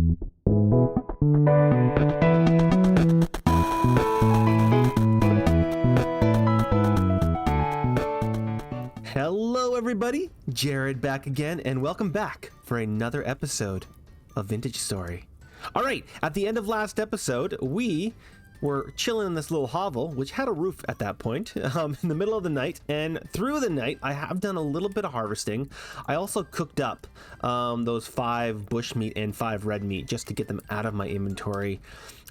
Hello everybody, Jared back again, and welcome back for another episode of Vintage Story. All right, at the end of last episode, we were chilling in this little hovel, which had a roof at that point, in the middle of the night, and through the night, I have done a little bit of harvesting. I also cooked up those 5 bushmeat and 5 red meat just to get them out of my inventory.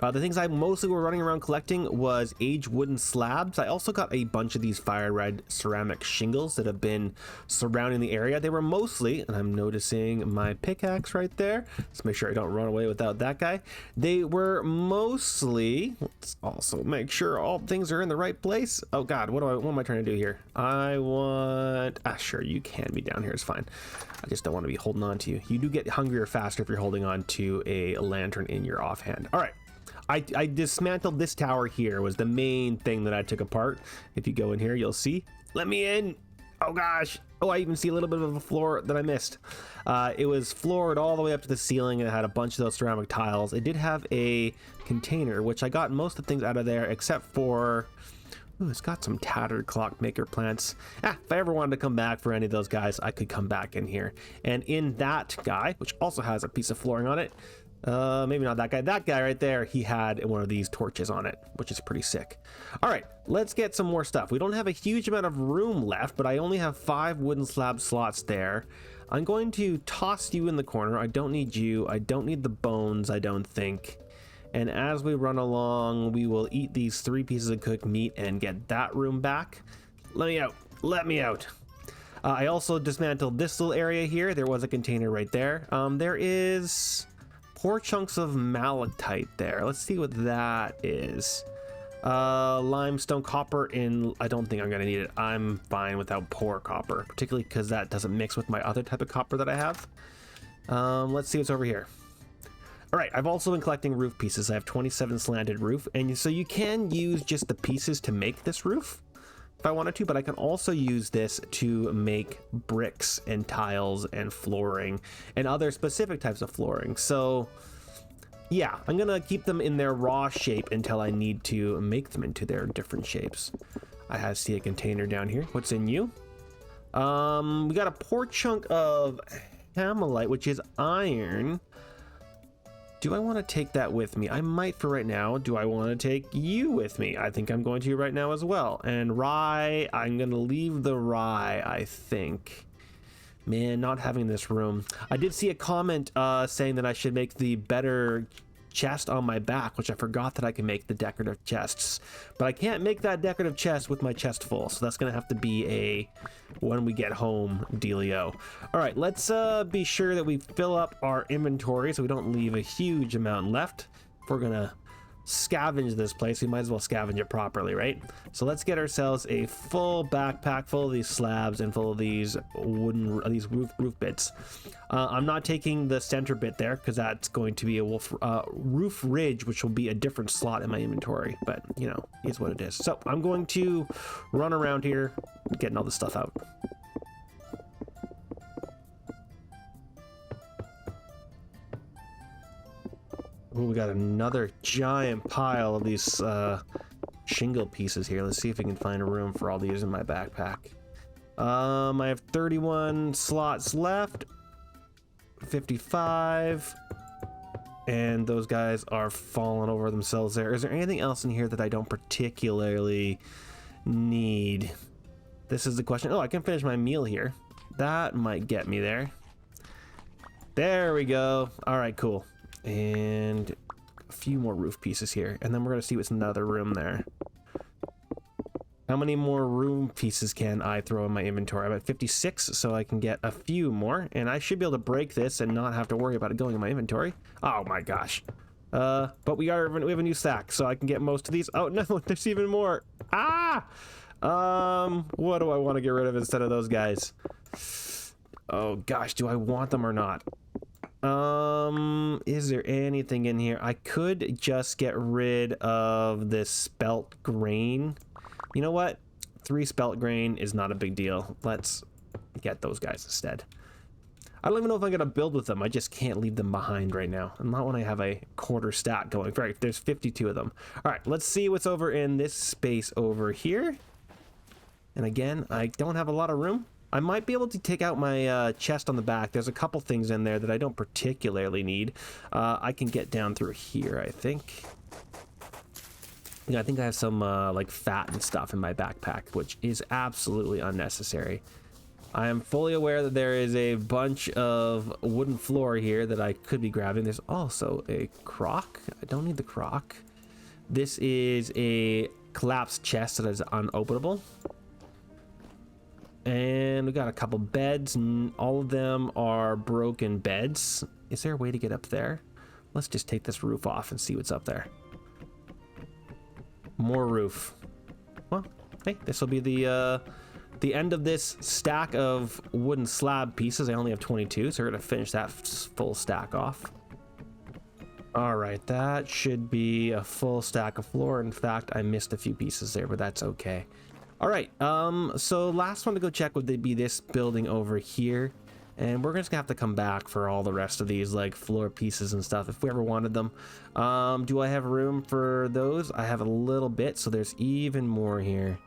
The things I mostly were running around collecting was aged wooden slabs. I also got a bunch of these fire red ceramic shingles that have been surrounding the area. They were mostly, and I'm noticing my pickaxe right there. Let's make sure I don't run away without that guy. They were mostly, let's also make sure all things are in the right place. Oh God, what am I trying to do here? I want, sure, you can be down here, it's fine. I just don't want to be holding on to you. You do get hungrier faster if you're holding on to a lantern in your offhand. All right. I dismantled this tower here, was the main thing that I took apart. If you go in here, you'll see. Let me in. Oh gosh. Oh, I even see a little bit of a floor that I missed. It was floored all the way up to the ceiling and it had a bunch of those ceramic tiles. It did have a container, which I got most of the things out of there except for... Ooh, it's got some tattered clockmaker plants. If I ever wanted to come back for any of those guys, I could come back in here. And in that guy, which also has a piece of flooring on it, maybe not that guy. That guy right there, he had one of these torches on it, which is pretty sick. All right, let's get some more stuff. We don't have a huge amount of room left, but I only have 5 wooden slab slots there. I'm going to toss you in the corner. I don't need you. I don't need the bones, I don't think. And as we run along, we will eat these 3 pieces of cooked meat and get that room back. Let me out. Let me out. I also dismantled this little area here. There was a container right there. There is... 4 chunks of malachite there. Let's see what that is. Limestone copper in... I don't think I'm gonna need it. I'm fine without poor copper, particularly because that doesn't mix with my other type of copper that I have. Let's see what's over here. All right, I've also been collecting roof pieces. I have 27 slanted roof, and so you can use just the pieces to make this roof if I wanted to, but I can also use this to make bricks and tiles and flooring and other specific types of flooring. So yeah, I'm gonna keep them in their raw shape until I need to make them into their different shapes. I see a container down here. What's in you? We got a poor chunk of hamalite, which is iron. Do I want to take that with me? I might for right now. Do I want to take you with me? I think I'm going to right now as well. And rye, I'm going to leave the rye, I think. Man, not having this room. I did see a comment saying that I should make the better chest on my back, which I forgot that I can make the decorative chests. But I can't make that decorative chest with my chest full, so that's going to have to be a when we get home dealio. All right, let's be sure that we fill up our inventory so we don't leave a huge amount left. If we're going to scavenge this place, we might as well scavenge it properly, right? So let's get ourselves a full backpack full of these slabs and full of these roof bits. I'm not taking the center bit there because that's going to be a roof ridge, which will be a different slot in my inventory, but you know, is what it is. So I'm going to run around here getting all this stuff out. Ooh, we got another giant pile of these shingle pieces here. Let's see if we can find a room for all these in my backpack. I have 31 slots left, 55, and those guys are falling over themselves there. Is there anything else in here that I don't particularly need? This is the question. Oh, I can finish my meal here. That might get me there. There we go. All right, cool. And a few more roof pieces here, and then we're gonna see what's in another room there. How many more room pieces can I throw in my inventory? I'm at 56, so I can get a few more, and I should be able to break this and not have to worry about it going in my inventory. Oh my gosh. But we have a new stack, so I can get most of these. Oh no, there's even more. What do I want to get rid of instead of those guys? Oh gosh, do I want them or not? Is there anything in here? I could just get rid of this spelt grain. You know what? 3 spelt grain is not a big deal. Let's get those guys instead. I don't even know if I'm gonna build with them. I just can't leave them behind right now. And not when I have a quarter stack going. Right, there's 52 of them. All right, let's see what's over in this space over here. And again, I don't have a lot of room. I might be able to take out my chest on the back. There's a couple things in there that I don't particularly need. I can get down through here, I think. Yeah, I think I have some like fat and stuff in my backpack, which is absolutely unnecessary. I am fully aware that there is a bunch of wooden floor here that I could be grabbing. There's also a crock. I don't need the crock. This is a collapsed chest that is unopenable. And we got a couple beds, and all of them are broken beds. Is there a way to get up there? Let's just take this roof off and see what's up there. More roof. Well, hey, this will be the end of this stack of wooden slab pieces. I only have 22, so we're gonna finish that full stack off. All right, that should be a full stack of floor. In fact, I missed a few pieces there, but that's okay. All right, so last one to go check would be this building over here. And we're just gonna have to come back for all the rest of these like floor pieces and stuff if we ever wanted them. Do I have room for those? I have a little bit, so there's even more here.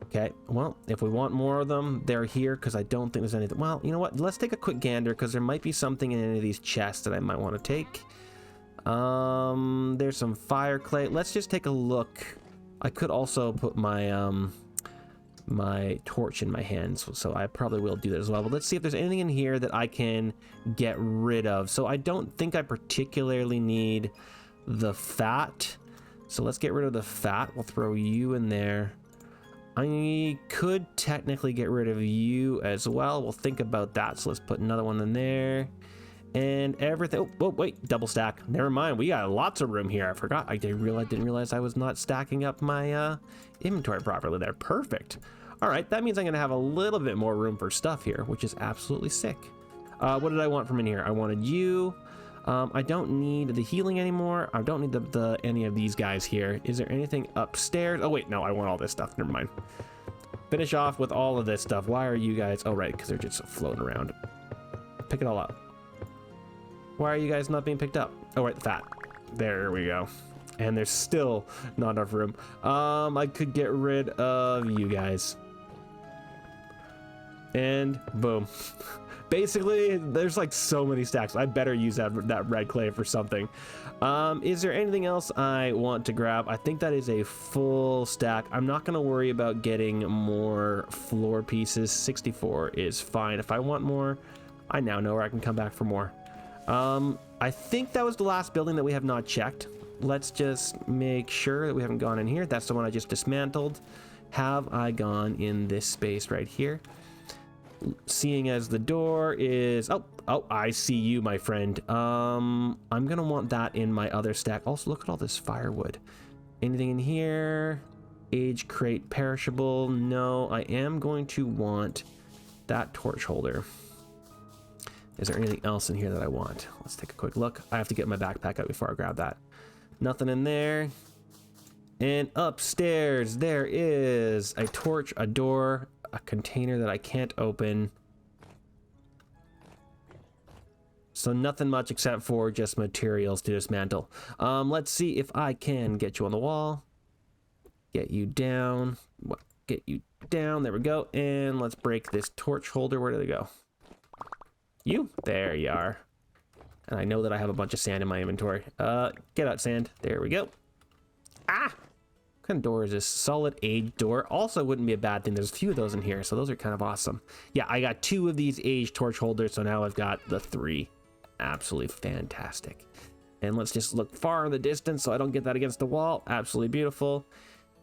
Okay, well, if we want more of them, they're here because I don't think there's anything. Well, you know what? Let's take a quick gander because there might be something in any of these chests that I might want to take. There's some fire clay. Let's just take a look. I could also put my my torch in my hands, so I probably will do that as well. But let's see if there's anything in here that I can get rid of. So I don't think I particularly need the fat. So let's get rid of the fat. We'll throw you in there. I could technically get rid of you as well. We'll think about that. So let's put another one in there. And everything. Oh, wait, double stack. Never mind. We got lots of room here. I forgot. I didn't realize I was not stacking up my inventory properly there. Perfect. All right, that means I'm gonna have a little bit more room for stuff here, which is absolutely sick. What did I want from in here? I wanted you. I don't need the healing anymore. I don't need any of these guys here. Is there anything upstairs? Oh wait, no, I want all this stuff. Never mind. Finish off with all of this stuff. Why are you guys? Oh right, because they're just floating around. Pick it all up. Why are you guys not being picked up? Oh right, the fat. There we go. And there's still not enough room. I could get rid of you guys. And boom. Basically, there's like so many stacks. I better use that red clay for something. Is there anything else I want to grab? I think that is a full stack. I'm not gonna worry about getting more floor pieces. 64 is fine. If I want more, I now know where I can come back for more. I think that was the last building that we have not checked. Let's just make sure that we haven't gone in here. That's the one I just dismantled. Have I gone in this space right here? Seeing as the door is... Oh, I see you, my friend. I'm gonna want that in my other stack. Also, look at all this firewood. Anything in here? Age crate perishable. No, I am going to want that torch holder. Is there anything else in here that I want? Let's take a quick look. I have to get my backpack out before I grab that. Nothing in there. And upstairs, there is a torch, a door, a container that I can't open. So nothing much except for just materials to dismantle. Let's see if I can get you on the wall. Get you down. Get you down. There we go. And let's break this torch holder. Where did it go? You? There you are. And I know that I have a bunch of sand in my inventory. Get out, sand. There we go. Ah! What kind of door is this? Solid aged door. Also wouldn't be a bad thing. There's a few of those in here, so those are kind of awesome. Yeah, I got 2 of these aged torch holders, so now I've got the 3. Absolutely fantastic. And let's just look far in the distance so I don't get that against the wall. Absolutely beautiful.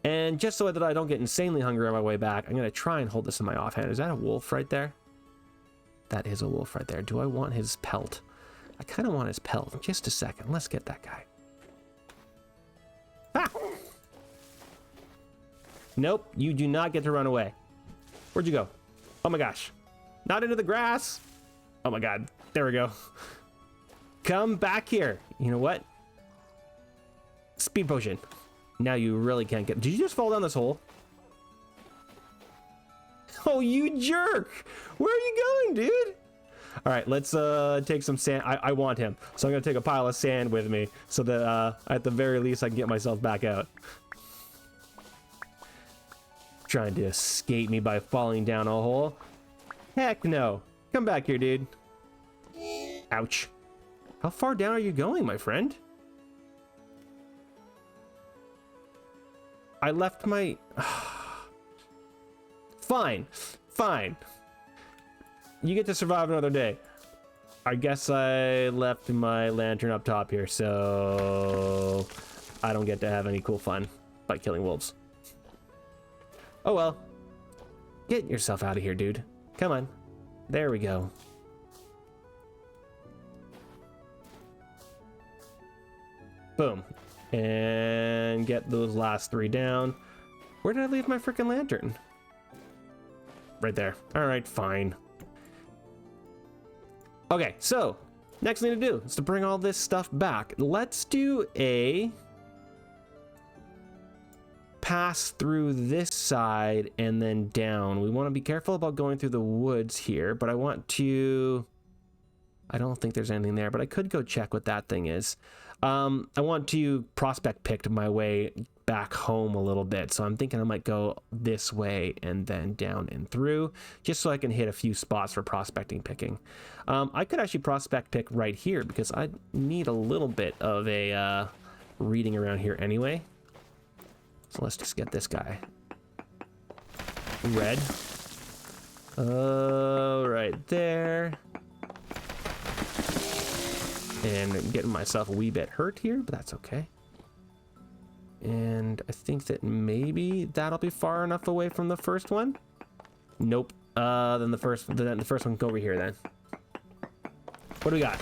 And just so that I don't get insanely hungry on my way back, I'm going to try and hold this in my offhand. Is that a wolf right there? That is a wolf right there. Do I want his pelt? I kind of want his pelt. Just a second. Let's get that guy. Ah! Nope, you do not get to run away. Where'd you go? Oh my gosh. Not into the grass. Oh my god. There we go. Come back here. You know what? Speed potion. Now you really can't get... Did you just fall down this hole? Oh, you jerk! Where are you going, dude? All right, let's take some sand. I want him, so I'm gonna take a pile of sand with me so that at the very least I can get myself back out. Trying to escape me by falling down a hole? Heck no. Come back here, dude. Ouch. How far down are you going, my friend? I left my... Fine. Fine. You get to survive another day. I guess I left my lantern up top here, so... I don't get to have any cool fun by killing wolves. Oh well. Get yourself out of here, dude. Come on. There we go. Boom. And get those last 3 down. Where did I leave my freaking lantern? Right there. All right, fine. Okay, so next thing to do is to bring all this stuff back. Let's do a pass through this side and then down. We want to be careful about going through the woods here, but I want to... I don't think there's anything there, but I could go check what that thing is. I want to prospect pick my way back home a little bit, so I'm thinking I might go this way and then down and through, just so I can hit a few spots for prospecting picking. I could actually prospect pick right here because I need a little bit of a reading around here anyway. So let's just get this guy. Red. Right there. And I'm getting myself a wee bit hurt here, but that's okay. And I think that maybe that'll be far enough away from the first one. Nope. Then the first one can go over here then. What do we got?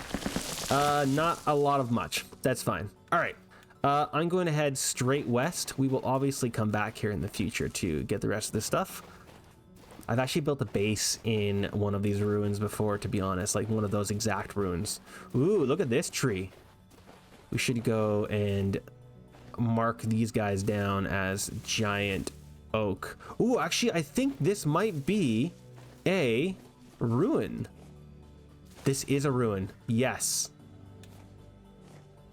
Not a lot of much. That's fine. All right. I'm going to head straight west. We will obviously come back here in the future to get the rest of this stuff. I've actually built a base in one of these ruins before, to be honest, like one of those exact ruins. Ooh, look at this tree. We should go and mark these guys down as giant oak. Ooh, actually, I think this might be a ruin. This is a ruin. Yes.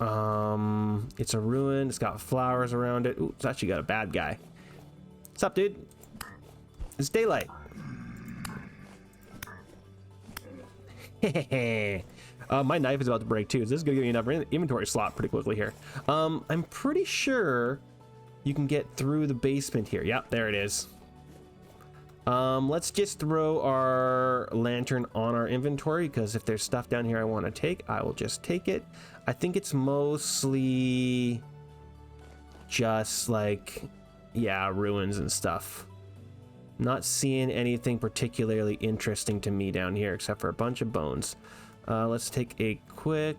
It's a ruin. It's got flowers around it. Ooh, it's actually got a bad guy. What's up, dude? It's daylight. My knife is about to break too. So this is gonna give me enough inventory slot pretty quickly here. I'm pretty sure you can get through the basement here. Yep, there it is. Let's just throw our lantern on our inventory, because if there's stuff down here I want to take, I will just take it. I think it's mostly just like, yeah, ruins and stuff. Not seeing anything particularly interesting to me down here except for a bunch of bones. Let's take a quick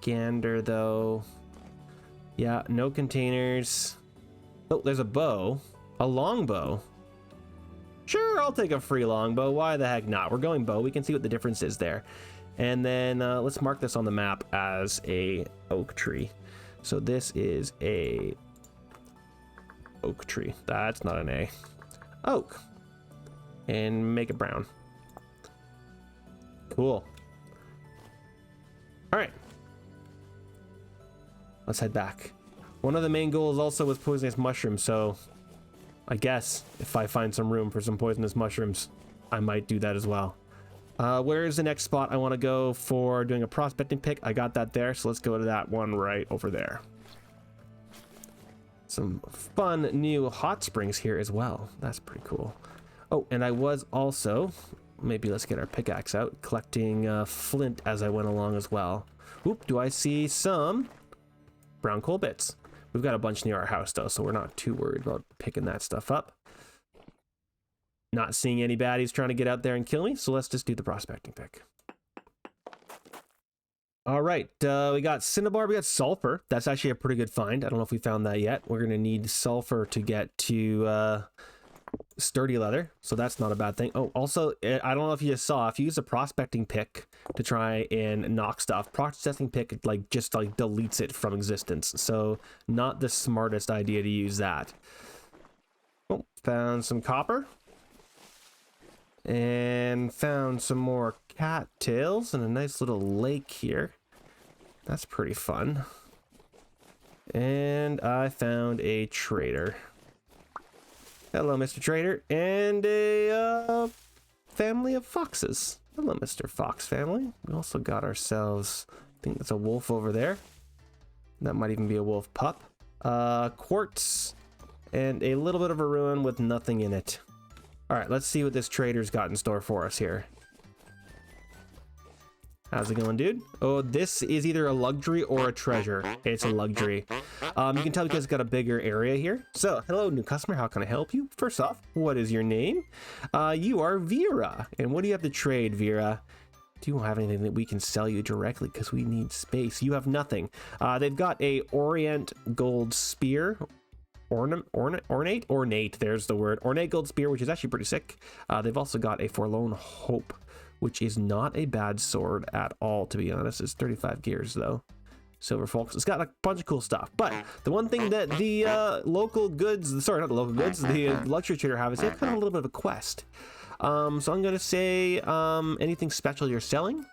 gander though. Yeah, no containers. Oh, there's a bow. A longbow. Sure, I'll take a free longbow. Why the heck not? We're going bow. We can see what the difference is there. And then let's mark this on the map as a oak tree. So this is a oak tree. That's not an A. Oak. And make it brown. Cool. All right. Let's head back. One of the main goals also was poisonous mushrooms, so I guess if I find some room for some poisonous mushrooms, I might do that as well. Where is the next spot I want to go for doing a prospecting pick? I got that there, so let's go to that one right over there. Some fun new hot springs here as well. That's pretty cool. Oh, and I was also, maybe let's get our pickaxe out, collecting flint as I went along as well. Oop, do I see some brown coal bits? We've got a bunch near our house though, so we're not too worried about picking that stuff up. Not seeing any baddies trying to get out there and kill me, so let's just do the prospecting pick. All right, we got cinnabar, we got sulfur. That's actually a pretty good find. I don't know if we found that yet. We're gonna need sulfur to get to sturdy leather, so that's not a bad thing. Oh, also, I don't know if you just saw, if you use a prospecting pick to try and knock stuff, processing pick just deletes it from existence, so not the smartest idea to use that. Oh, found some copper. And found some more cattails and a nice little lake here. That's pretty fun. And I found a trader. Hello, Mr. Trader. And a family of foxes. Hello, Mr. Fox family. We also got ourselves, I think that's a wolf over there. That might even be a wolf pup. Quartz and a little bit of a ruin with nothing in it. All right, let's see what this trader's got in store for us here. How's it going, dude? Oh, this is either a luxury or a treasure. It's a luxury. You can tell because it's got a bigger area here. So, hello, new customer. How can I help you? First off, what is your name? You are Vera. And what do you have to trade, Vera? Do you have anything that we can sell you directly? Because we need space. You have nothing. They've got a ornate gold spear. Ornate, there's the word. Ornate gold spear, which is actually pretty sick. They've also got a forlorn hope, which is not a bad sword at all, to be honest. It's 35 gears, though. Silver Folks. It's got a bunch of cool stuff. But the one thing that the local goods, sorry, not the local goods, the luxury trader have is they have kind of a little bit of a quest. So I'm going to say anything special you're selling.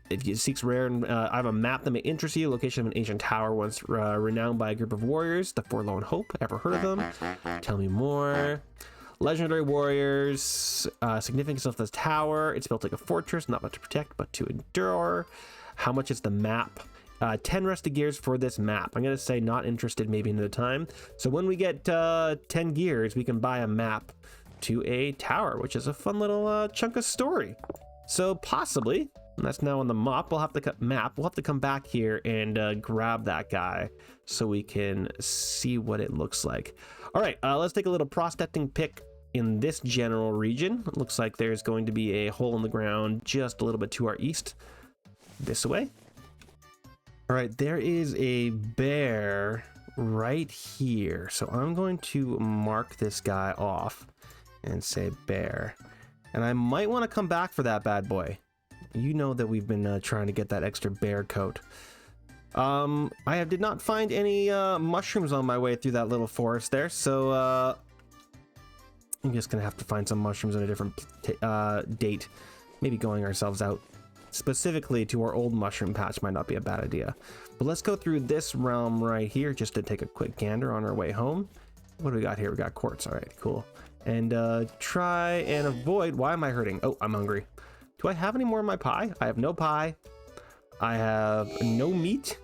It seeks rare, and I have a map that may interest you. Location of an ancient tower once renowned by a group of warriors. The Forlorn Hope. Ever heard of them? Tell me more. Legendary warriors. Significance of this tower. It's built like a fortress, not much to protect, but to endure. How much is the map? 10 rusted gears for this map. I'm going to say not interested maybe another time. So when we get 10 gears, we can buy a map to a tower, which is a fun little chunk of story. So possibly, and that's now on the map, we'll have to come back here and grab that guy so we can see what it looks like. All right, let's take a little prospecting pick in this general region. It looks like there's going to be a hole in the ground just a little bit to our east. This way. All right, there is a bear right here. So I'm going to mark this guy off and say bear. And I might want to come back for that bad boy. You know that we've been trying to get that extra bear coat. I did not find any mushrooms on my way through that little forest there. So I'm just going to have to find some mushrooms on a different date. Maybe going ourselves out specifically to our old mushroom patch might not be a bad idea. But let's go through this realm right here just to take a quick gander on our way home. What do we got here? We got quartz. All right, cool. And try and avoid. Why am I hurting? Oh, I'm hungry. Do I have any more in my pie? I have no pie. I have no meat.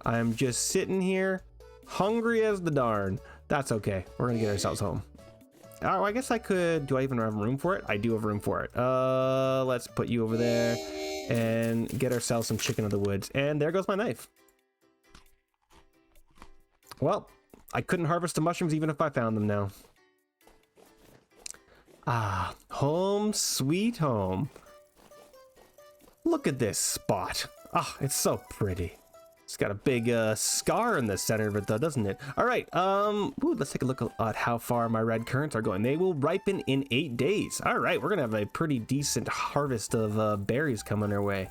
I'm just sitting here hungry as the darn. That's okay. We're gonna get ourselves home. Oh, I guess I could. Do I even have room for it? I do have room for it. Let's put you over there and get ourselves some chicken of the woods. And there goes my knife. Well, I couldn't harvest the mushrooms even if I found them now. Ah, home sweet home. Look at this spot. Ah, it's so pretty. It's got a big scar in the center of it though, doesn't it? All right, let's take a look at how far my red currants are going. They will ripen in 8 days. All right, we're gonna have a pretty decent harvest of berries coming our way.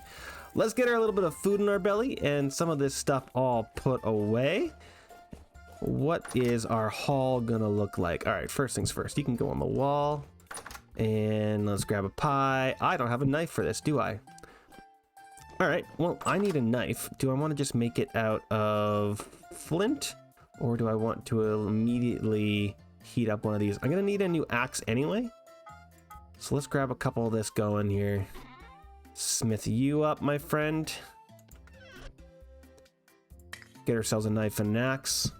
Let's get our little bit of food in our belly and some of this stuff all put away. What is our haul gonna look like? All right, first things first, you can go on the wall and let's grab a pie. I don't have a knife for this, do I? All right, well, I need a knife. Do I want to just make it out of flint? Or do I want to immediately heat up one of these? I'm going to need a new axe anyway. So let's grab a couple of this going here. Smith you up, my friend. Get ourselves a knife and an axe.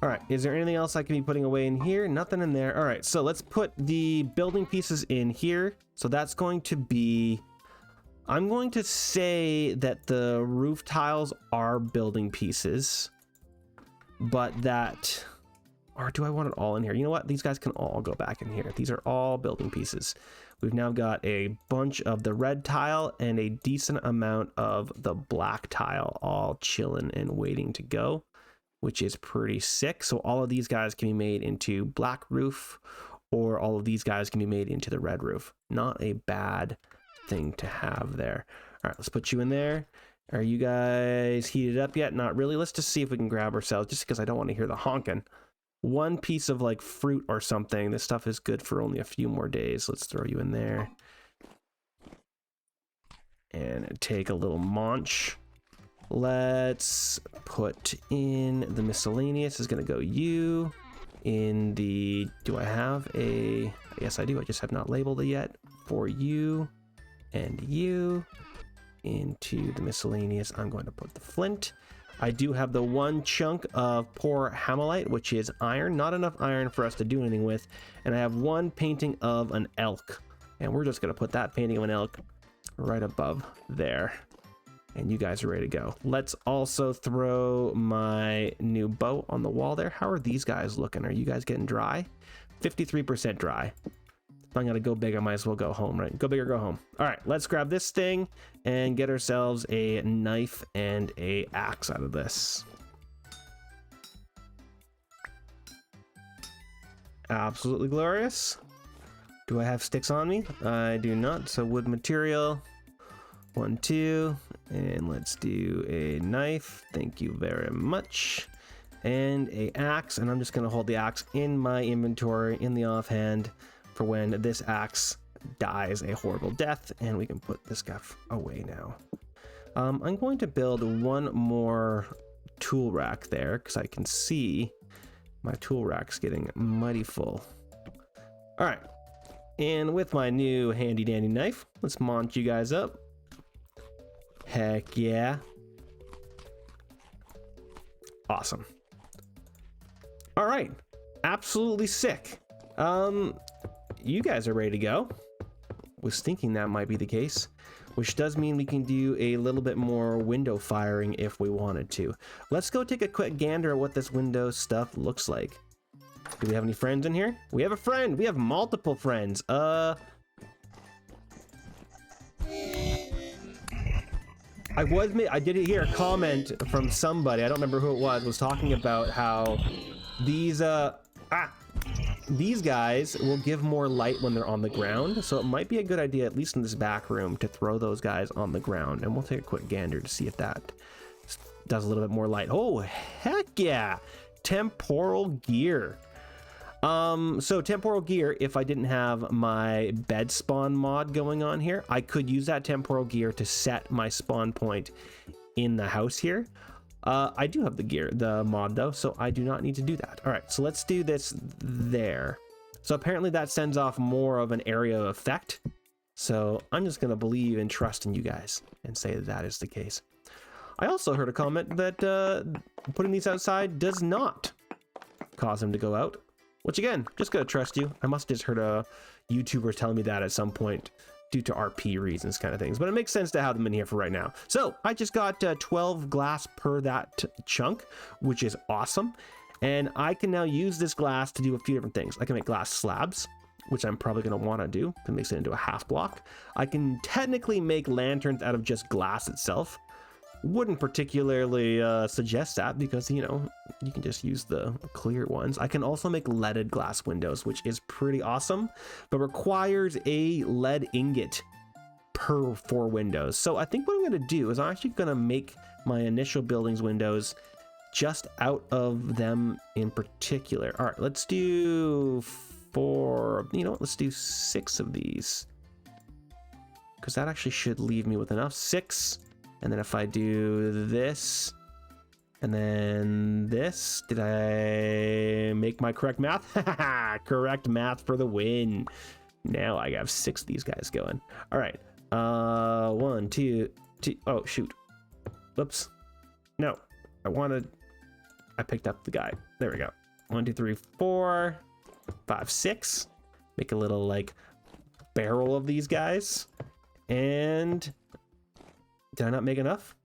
All right, is there anything else I can be putting away in here? Nothing in there. All right, so let's put the building pieces in here. So that's going to be, I'm going to say that the roof tiles are building pieces, but that, or do I want it all in here? You know what? These guys can all go back in here. These are all building pieces. We've now got a bunch of the red tile and a decent amount of the black tile all chilling and waiting to go, which is pretty sick. So all of these guys can be made into black roof, or all of these guys can be made into the red roof. Not a bad thing to have there. All right, let's put you in there. Are you guys heated up yet? Not really. Let's just see if we can grab ourselves, just because I don't want to hear the honking. One piece of like fruit or something. This stuff is good for only a few more days. Let's throw you in there. And take a little munch. Let's put in the miscellaneous is going to go you. In the, do I have a, yes I do, I just have not labeled it yet. For you and you. Into the miscellaneous, I'm going to put the flint. I do have the one chunk of poor hammerite, which is iron. Not enough iron for us to do anything with. And I have one painting of an elk. And we're just going to put that painting of an elk right above there. And you guys are ready to go. Let's also throw my new bow on the wall there. How are these guys looking? Are you guys getting dry? 53% dry. If I'm gonna go big, I might as well go home, right? Go big or go home. All right, let's grab this thing and get ourselves a knife and a axe out of this. Absolutely glorious. Do I have sticks on me? I do not. So wood material. 1, 2, and let's do a knife. Thank you very much. And a axe, and I'm just gonna hold the axe in my inventory in the offhand for when this axe dies a horrible death, and we can put this stuff away now. I'm going to build one more tool rack there because I can see my tool rack's getting mighty full. All right, and with my new handy dandy knife, let's mount you guys up. Heck yeah. Awesome. All right, absolutely sick. You guys are ready to go. Was thinking that might be the case, which does mean we can do a little bit more window firing if we wanted to. Let's go take a quick gander at what this window stuff looks like. Do we have any friends in here? We have a friend. We have multiple friends. I did hear a comment from somebody, I don't remember who it was talking about how these guys will give more light when they're on the ground, so it might be a good idea, at least in this back room, to throw those guys on the ground. And we'll take a quick gander to see if that does a little bit more light. Oh, heck yeah! Temporal gear. So temporal gear, if I didn't have my BedSpawn mod going on here, I could use that temporal gear to set my spawn point in the house here. I do have the mod though, so I do not need to do that. All right, so let's do this there. So apparently that sends off more of an area effect. So I'm just gonna believe and trust in you guys and say that is the case. I also heard a comment that putting these outside does not cause them to go out. Which again, just gotta trust you. I must have just heard a YouTuber telling me that at some point due to RP reasons kind of things. But it makes sense to have them in here for right now. So I just got 12 glass per that chunk, which is awesome. And I can now use this glass to do a few different things. I can make glass slabs, which I'm probably gonna wanna do to mix it into a half block. I can technically make lanterns out of just glass itself. Wouldn't particularly suggest that because, you know, you can just use the clear ones. I can also make leaded glass windows, which is pretty awesome, but requires a lead ingot per 4 windows. So I think what I'm going to do is I'm actually going to make my initial buildings windows just out of them in particular. All right, let's do 4, you know what, let's do 6 of these because that actually should leave me with enough. 6. And then if I do this, and then this, did I make my correct math? Correct math for the win. Now I have 6 of these guys going. All right. 1, 2, 2. Oh, shoot. Whoops. No, I picked up the guy. There we go. 1, 2, 3, 4, 5, 6. Make a little like barrel of these guys. And did I not make enough?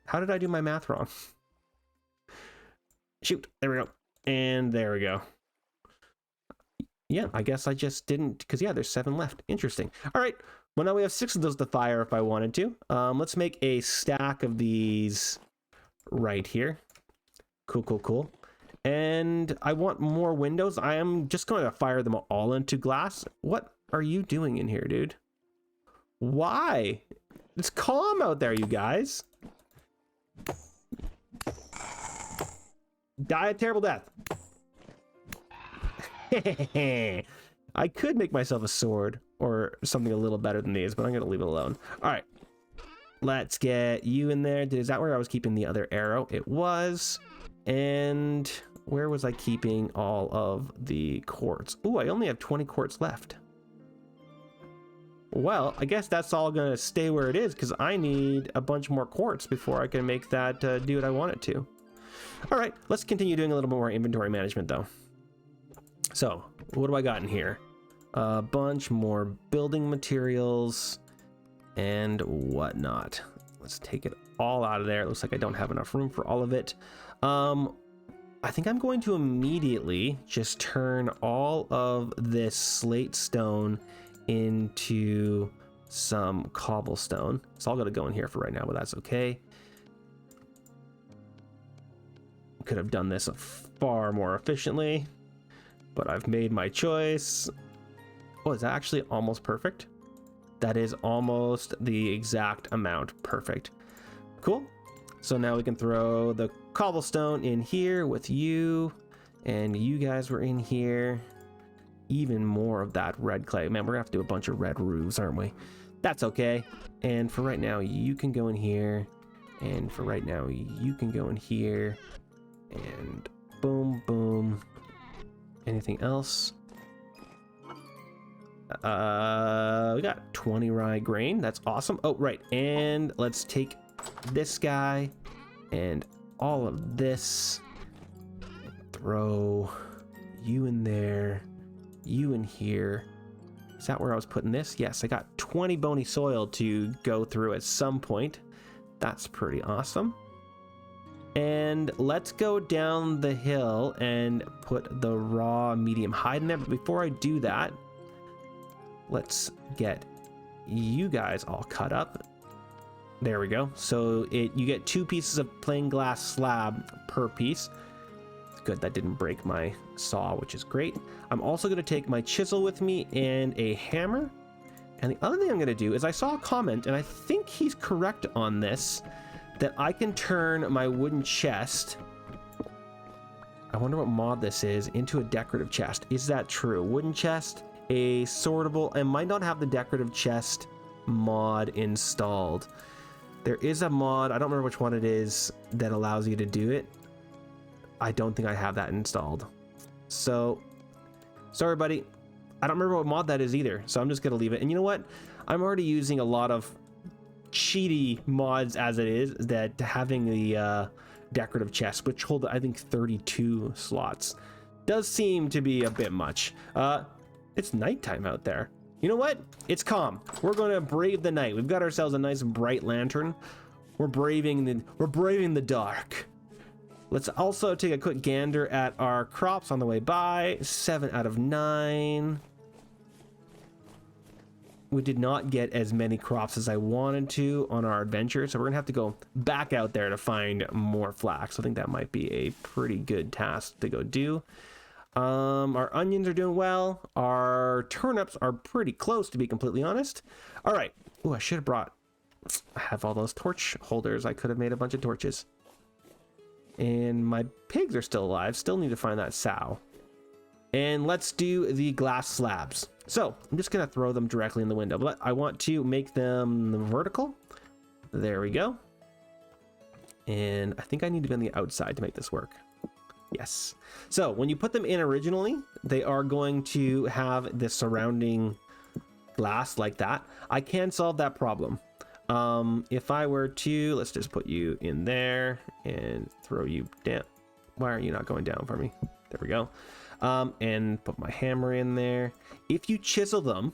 How did I do my math wrong? Shoot, there we go. And there we go. Yeah, I guess I just didn't, because yeah, there's 7 left. Interesting. All right, well now we have 6 of those to fire if I wanted to. Let's make a stack of these right here. Cool, cool, cool. And I want more windows. I am just going to fire them all into glass. What are you doing in here, dude? Why? It's calm out there, you guys. Die a terrible death. I could make myself a sword or something a little better than these, but I'm going to leave it alone. All right. Let's get you in there. Is that where I was keeping the other arrow? It was. And where was I keeping all of the quartz? Ooh, I only have 20 quartz left. Well, I guess that's all going to stay where it is because I need a bunch more quartz before I can make that do what I want it to. All right, let's continue doing a little bit more inventory management though. So, what do I got in here? A bunch more building materials and whatnot. Let's take it all out of there. It looks like I don't have enough room for all of it. I think I'm going to immediately just turn all of this slate stone into some cobblestone. It's all going to go in here for right now, but that's okay. Could have done this far more efficiently, but I've made my choice. Oh, is that actually almost perfect? That is almost the exact amount. Perfect. Cool. So now we can throw the cobblestone in here with you, and you guys were in here. Even more of that red clay. Man, we're gonna have to do a bunch of red roofs, aren't we? That's okay. And for right now, you can go in here, and for right now, you can go in here, and boom, boom. Anything else? We got 20 rye grain. That's awesome. Oh, right. And let's take this guy and all of this. Throw you in there, you in here. Is that where I was putting this? Yes, I got 20 bony soil to go through at some point. That's pretty awesome. And let's go down the hill and put the raw medium hide in there. But before I do that, let's get you guys all cut up. There we go. So you get 2 pieces of plain glass slab per piece. Good, that didn't break my saw, which is great. I'm also going to take my chisel with me and a hammer. And the other thing I'm going to do is I saw a comment, and I think he's correct on this, that I can turn my wooden chest, I wonder what mod this is, into a decorative chest. Is that true? Wooden chest, a sortable, I might not have the decorative chest mod installed. There is a mod, I don't remember which one it is, that allows you to do it. I don't think I have that installed. So, sorry buddy, I don't remember what mod that is either, so I'm just gonna leave it. And you know what? I'm already using a lot of cheaty mods as it is, that having the decorative chest, which hold I think 32 slots, does seem to be a bit much. It's nighttime out there. You know what? It's calm. We're gonna brave the night. We've got ourselves a nice bright lantern. We're braving the dark. Let's also take a quick gander at our crops on the way by. 7 out of 9. We did not get as many crops as I wanted to on our adventure, so we're gonna have to go back out there to find more flax. I think that might be a pretty good task to go do. Our onions are doing well. Our turnips are pretty close, to be completely honest. All right. Oh, I should have brought, I have all those torch holders. I could have made a bunch of torches. And my pigs are still alive. Still need to find that sow. And let's do the glass slabs. So I'm just gonna throw them directly in the window, but I want to make them vertical. There we go. And I think I need to be on the outside to make this work. Yes. So when you put them in originally, they are going to have the surrounding glass like that. I can solve that problem. If I were to, let's just put you in there and throw you down. Why are you not going down for me? There we go. And put my hammer in there. If you chisel them,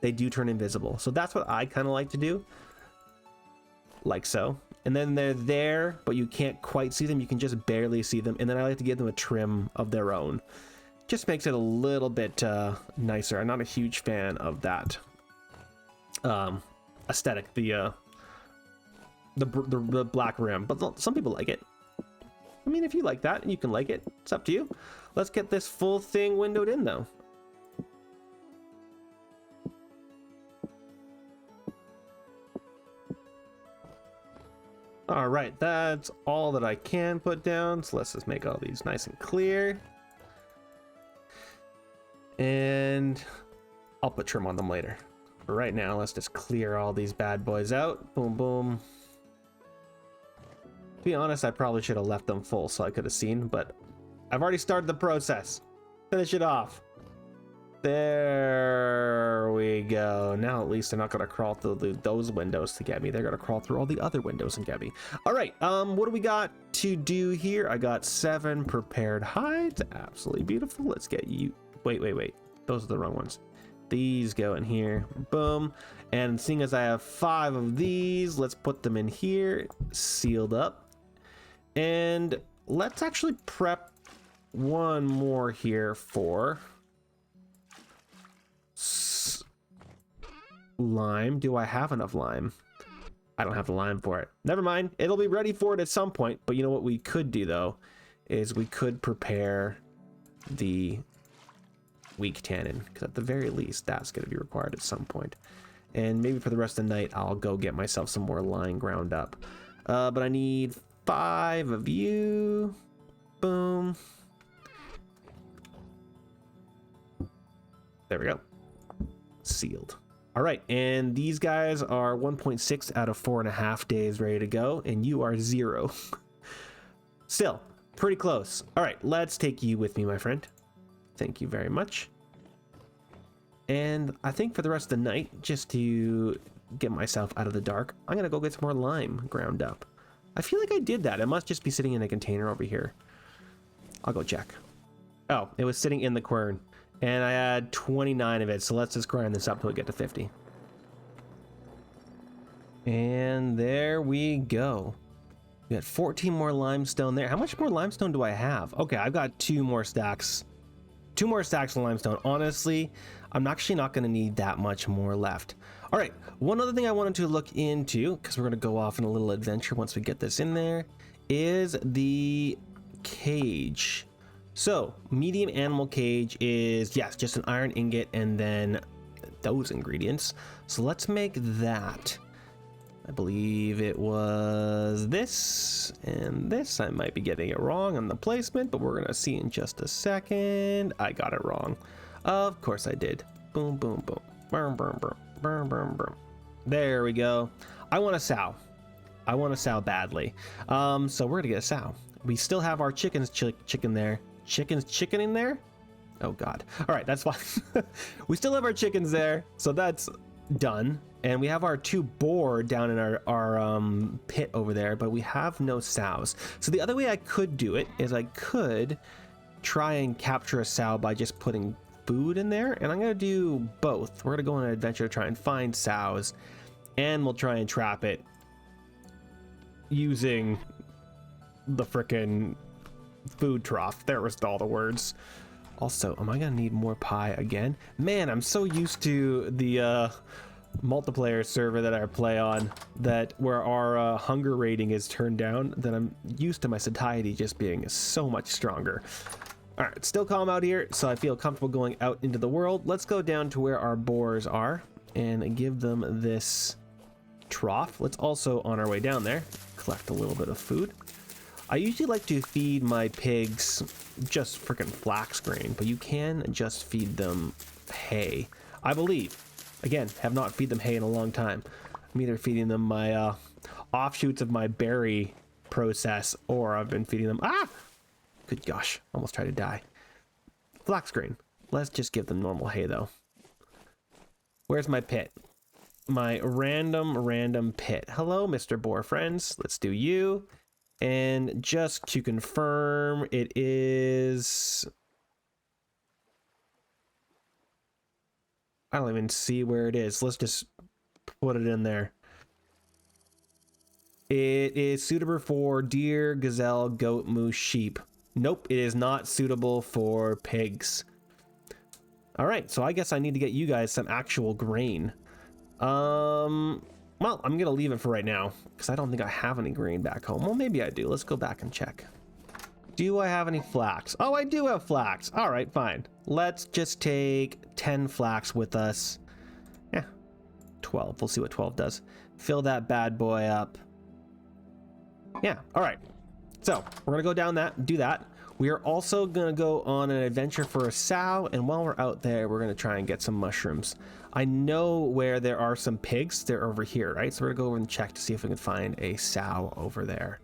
they do turn invisible. So that's what I kind of like to do. Like so. And then they're there, but you can't quite see them. You can just barely see them. And then I like to give them a trim of their own. Just makes it a little bit nicer. I'm not a huge fan of that aesthetic, the black rim, but some people like it. I mean, if you like that and you can like it, it's up to you. Let's get this full thing windowed in though. All right, that's all that I can put down. So let's just make all these nice and clear. And I'll put trim on them later. But right now, let's just clear all these bad boys out. Boom, boom. To be honest, I probably should have left them full so I could have seen, but I've already started the process. Finish it off. There we go. Now at least they're not going to crawl through those windows to get me. They're going to crawl through all the other windows and get me. All right, what do we got to do here? I got 7 prepared hides. Absolutely beautiful. Let's get you. Wait. Those are the wrong ones. These go in here. Boom. And seeing as I have 5 of these, let's put them in here, sealed up. And let's actually prep one more here for lime. Do I have enough lime? I don't have the lime for it. Never mind. It'll be ready for it at some point. But you know what we could do, though, is we could prepare the weak tannin, because at the very least, that's going to be required at some point. And maybe for the rest of the night, I'll go get myself some more lime ground up. But I need 5 of you. Boom. There we go. Sealed. All right, and these guys are 1.6 out of 4.5 days ready to go, and you are 0. Still, pretty close. All right, let's take you with me, my friend. Thank you very much. And I think for the rest of the night, just to get myself out of the dark, I'm gonna go get some more lime ground up. I feel like I did that. It must just be sitting in a container over here. I'll go check. Oh, it was sitting in the quern. And I had 29 of it, so let's just grind this up till we get to 50. And there we go. We got 14 more limestone there. How much more limestone do I have? Okay, I've got 2 more stacks. 2 more stacks of limestone. Honestly, I'm actually not going to need that much more left. All right, one other thing I wanted to look into, because we're going to go off on a little adventure once we get this in there, is the cage. So, medium animal cage is, yes, just an iron ingot and then those ingredients. So let's make that. I believe it was this and this. I might be getting it wrong on the placement, but we're going to see in just a second. I got it wrong. Of course I did. Boom, boom, boom. Boom, boom, boom. Boom, boom, boom. There we go. I want a sow. I want a sow badly. So we're going to get a sow. We still have our chicken there. Chicken in there? Oh God. All right, that's fine. We still have our chickens there, so that's done. And we have our 2 boar down in our pit over there, but we have no sows. So the other way I could do it is I could try and capture a sow by just putting food in there, and I'm gonna do both. We're gonna go on an adventure to try and find sows, and we'll try and trap it using the frickin' food trough. There was all the words. Also, am I gonna need more pie again? Man, I'm so used to the multiplayer server that I play on, that where our hunger rating is turned down, that I'm used to my satiety just being so much stronger. All right, it's still calm out here, so I feel comfortable going out into the world. Let's go down to where our boars are and give them this trough. Let's also, on our way down there, collect a little bit of food. I usually like to feed my pigs just freaking flax grain, but you can just feed them hay, I believe. Again, have not feed them hay in a long time. I'm either feeding them my offshoots of my berry process, or I've been feeding them... Ah! Good gosh, almost tried to die. Flax grain. Let's just give them normal hay, though. Where's my pit? My random pit. Hello, Mr. Boar friends. Let's do you. And just to confirm, it is... I don't even see where it is. Let's just put it in there. It is suitable for deer, gazelle, goat, moose, sheep. Nope, it is not suitable for pigs. All right, so I guess I need to get you guys some actual grain. Well, I'm gonna leave it for right now because I don't think I have any grain back home. Well, maybe I do. Let's go back and check. Do I have any flax? Oh, I do have flax. All right, fine. Let's just take 10 flax with us. Yeah, 12. We'll see what 12 does. Fill that bad boy up. Yeah, all right. So we're gonna go down that, do that. We are also gonna go on an adventure for a sow, and while we're out there, we're gonna try and get some mushrooms. I know where there are some pigs. They're over here, right? So we're gonna go over and check to see if we can find a sow over there.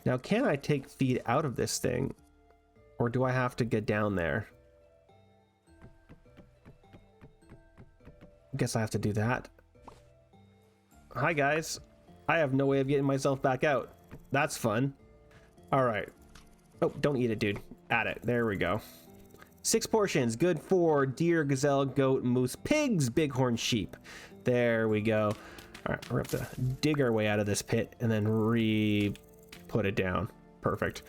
Now, can I take feed out of this thing, or do I have to get down there? I guess I have to do that. Hi guys, I have no way of getting myself back out. That's fun. All right. Oh, don't eat it, dude. Add it. There we go. 6 portions, good for deer, gazelle, goat, moose, pigs, bighorn, sheep. There we go. All right, we're gonna have to dig our way out of this pit and then put it down. Perfect.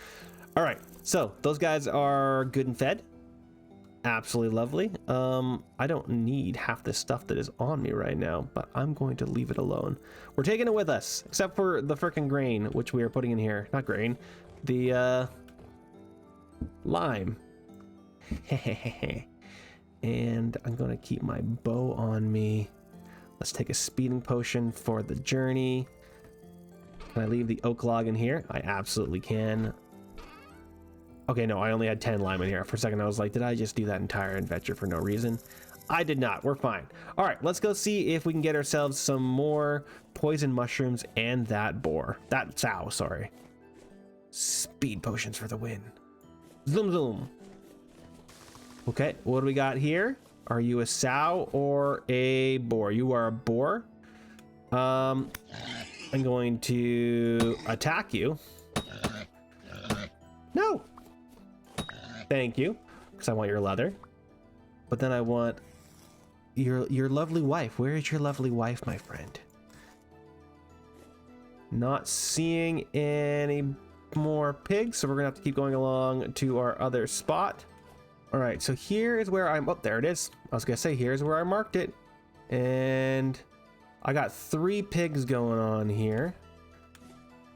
All right, so those guys are good and fed. Absolutely lovely. I don't need half the stuff that is on me right now, but I'm going to leave it alone. We're taking it with us, except for the frickin' grain, which we are putting in here. Not grain, the lime. And I'm gonna keep my bow on me. Let's take a speeding potion for the journey. Can I leave the oak log in here? I absolutely can. Okay, no, I only had 10 lime in here. For a second, I was like, did I just do that entire adventure for no reason? I did not. We're fine. All right, let's go see if we can get ourselves some more poison mushrooms and that sow, sorry. Speed potions for the win. Zoom, zoom. Okay, what do we got here? Are you a sow or a boar? You are a boar. I'm going to attack you. No. Thank you, because I want your leather. But then I want your lovely wife. Where is your lovely wife, my friend? Not seeing any more pigs, so we're gonna have to keep going along to our other spot. All right, so here is where I'm, oh, there it is. I was gonna say, here's where I marked it. And I got 3 pigs going on here.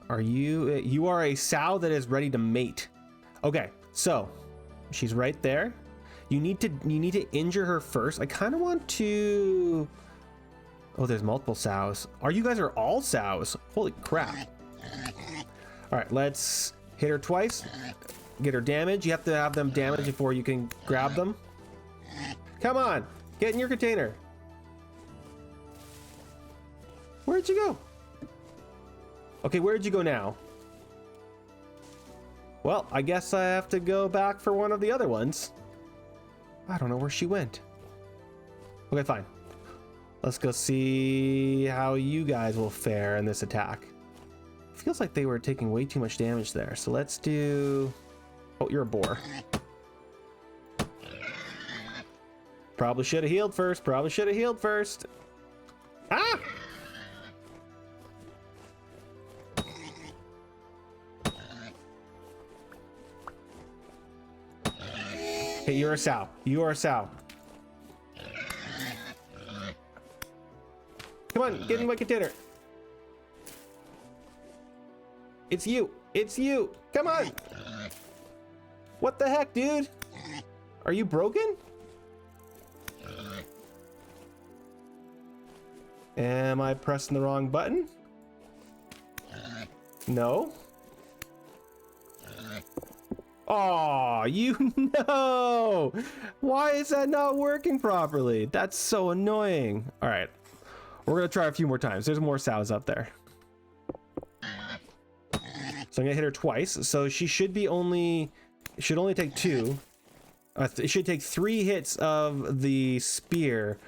Are you are a sow that is ready to mate. Okay, so she's right there. You need to injure her first. I kind of want to, oh, there's multiple sows. You guys are all sows. Holy crap. All right, let's hit her twice. Get her damage. You have to have them damaged before you can grab them. Come on, get in your container. Where'd you go? Okay, where'd you go now? Well, I guess I have to go back for one of the other ones. I don't know where she went. Okay, fine. Let's go see how you guys will fare in this attack. Feels like they were taking way too much damage there. So let's do... Oh, you're a boar. Probably should have healed first. Probably should have healed first. Ah! Hey, you're a sow. You are a sow. Come on, get in my container. It's you. It's you. Come on. What the heck, dude? Are you broken? Am I pressing the wrong button? No. Oh, you know. Why is that not working properly? That's so annoying. All right. We're going to try a few more times. There's more sows up there. So I'm going to hit her twice. So she should only take 2. It should take 3 hits of the spear.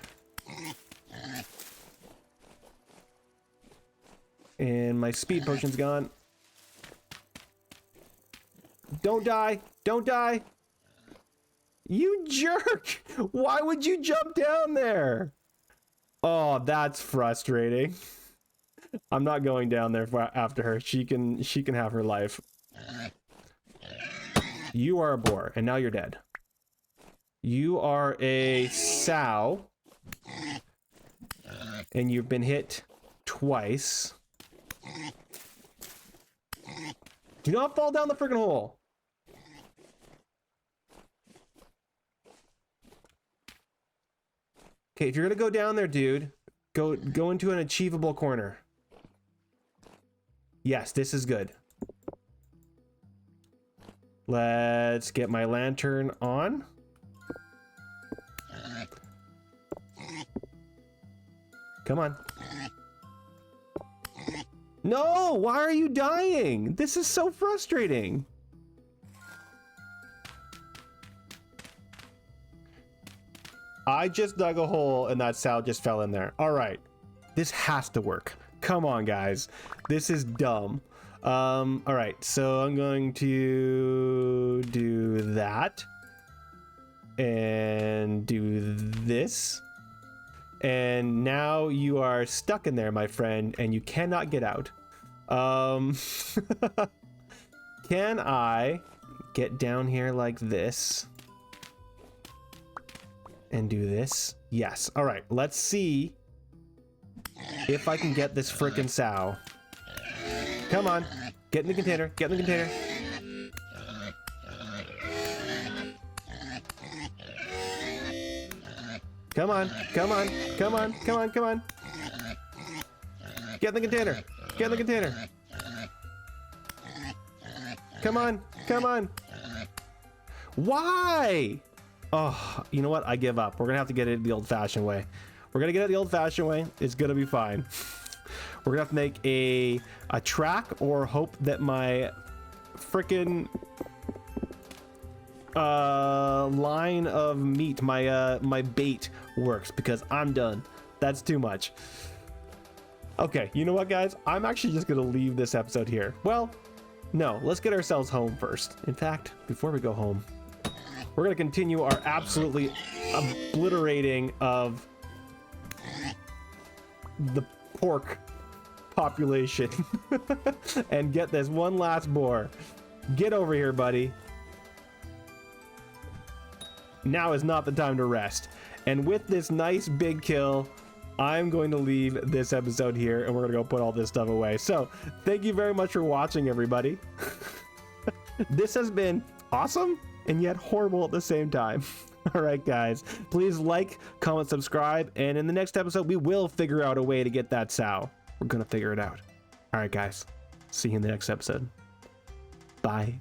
And my speed potion's gone. Don't die. Don't die. You jerk. Why would you jump down there? Oh, that's frustrating. I'm not going down there after her. She can have her life. You are a boar, and now you're dead. You are a sow, and you've been hit twice. Do not fall down the freaking hole. Okay, if you're gonna go down there, dude, go into an achievable corner. Yes, this is good. Let's get my lantern on. Come on. No, why are you dying? This is so frustrating. I just dug a hole and that sow just fell in there. All right, this has to work. Come on, guys. This is dumb. All right, so I'm going to do that and do this. And now you are stuck in there, my friend, and you cannot get out. Can I get down here like this and do this? Yes. All right, let's see if I can get this frickin' sow. Come on, get in the container, get in the container. Come on, come on, come on, come on, come on. Get in the container, get in the container. Come on, come on. Why? Oh, you know what? I give up. We're gonna have to get it the old-fashioned way. We're gonna get it the old-fashioned way. It's gonna be fine. We're gonna have to make a track or hope that my frickin' line of meat, my bait works, because I'm done. That's too much. Okay, you know what, guys? I'm actually just gonna leave this episode here. Well, no, let's get ourselves home first. In fact, before we go home, we're gonna continue our absolutely obliterating of the pork population and get this one last boar. Get over here, buddy. Now is not the time to rest. And with this nice big kill, I'm going to leave this episode here and we're gonna go put all this stuff away. So thank you very much for watching, everybody. This has been awesome and yet horrible at the same time. All right, guys, please like, comment, subscribe, and in the next episode we will figure out a way to get that sow. We're gonna figure it out. All right, guys, see you in the next episode. Bye.